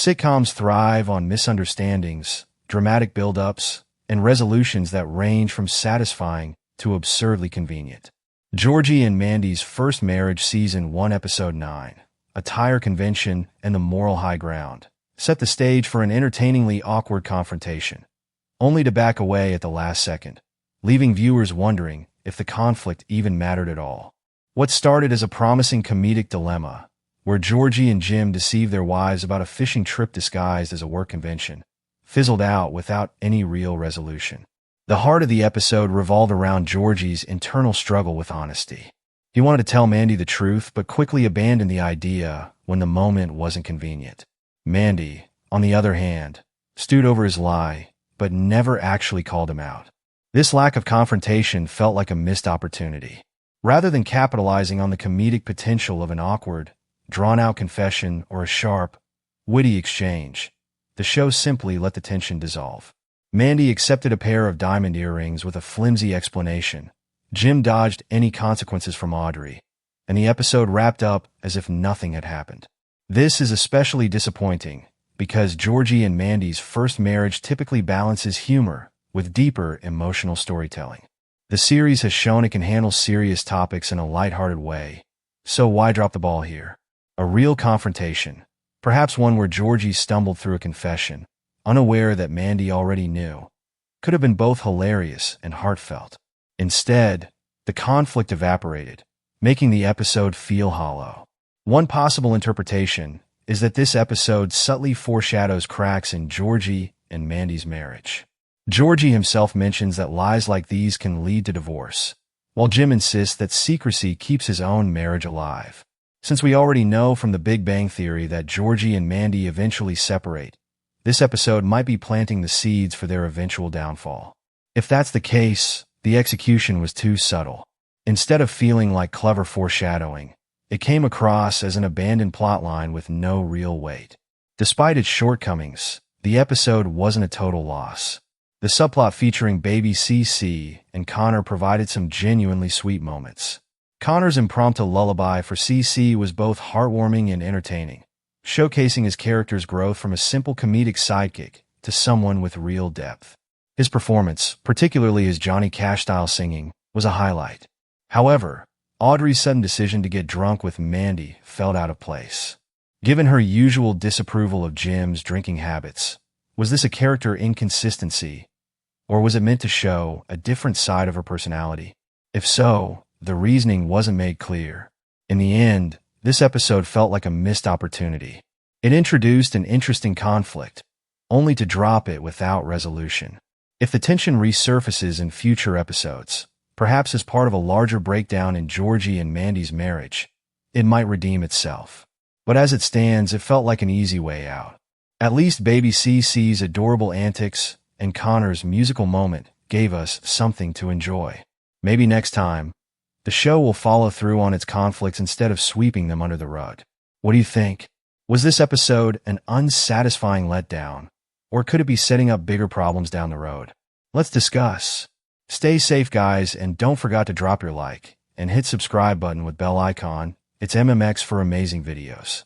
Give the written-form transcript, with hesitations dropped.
Sitcoms thrive on misunderstandings, dramatic build-ups, and resolutions that range from satisfying to absurdly convenient. Georgie and Mandy's First Marriage Season 1 Episode 9, Attire Convention and the Moral High Ground, set the stage for an entertainingly awkward confrontation, only to back away at the last second, leaving viewers wondering if the conflict even mattered at all. What started as a promising comedic dilemma, where Georgie and Jim deceived their wives about a fishing trip disguised as a work convention, fizzled out without any real resolution. The heart of the episode revolved around Georgie's internal struggle with honesty. He wanted to tell Mandy the truth, but quickly abandoned the idea when the moment wasn't convenient. Mandy, on the other hand, stewed over his lie, but never actually called him out. This lack of confrontation felt like a missed opportunity. Rather than capitalizing on the comedic potential of an awkward, drawn-out confession or a sharp, witty exchange, the show simply let the tension dissolve. Mandy accepted a pair of diamond earrings with a flimsy explanation. Jim dodged any consequences from Audrey, and the episode wrapped up as if nothing had happened. This is especially disappointing because Georgie and Mandy's first marriage typically balances humor with deeper emotional storytelling. The series has shown it can handle serious topics in a lighthearted way, so why drop the ball here? A real confrontation, perhaps one where Georgie stumbled through a confession, unaware that Mandy already knew, could have been both hilarious and heartfelt. Instead, the conflict evaporated, making the episode feel hollow. One possible interpretation is that this episode subtly foreshadows cracks in Georgie and Mandy's marriage. Georgie himself mentions that lies like these can lead to divorce, while Jim insists that secrecy keeps his own marriage alive. Since we already know from The Big Bang Theory that Georgie and Mandy eventually separate, this episode might be planting the seeds for their eventual downfall. If that's the case, the execution was too subtle. Instead of feeling like clever foreshadowing, it came across as an abandoned plotline with no real weight. Despite its shortcomings, the episode wasn't a total loss. The subplot featuring baby CC and Connor provided some genuinely sweet moments. Connor's impromptu lullaby for CC was both heartwarming and entertaining, showcasing his character's growth from a simple comedic sidekick to someone with real depth. His performance, particularly his Johnny Cash-style singing, was a highlight. However, Audrey's sudden decision to get drunk with Mandy felt out of place. Given her usual disapproval of Jim's drinking habits, was this a character inconsistency, or was it meant to show a different side of her personality? If so, the reasoning wasn't made clear. In the end, this episode felt like a missed opportunity. It introduced an interesting conflict, only to drop it without resolution. If the tension resurfaces in future episodes, perhaps as part of a larger breakdown in Georgie and Mandy's marriage, it might redeem itself. But as it stands, it felt like an easy way out. At least baby CC's adorable antics and Connor's musical moment gave us something to enjoy. Maybe next time, the show will follow through on its conflicts instead of sweeping them under the rug. What do you think? Was this episode an unsatisfying letdown, or could it be setting up bigger problems down the road? Let's discuss. Stay safe, guys, and don't forget to drop your like and hit subscribe button with bell icon. It's MMX for amazing videos.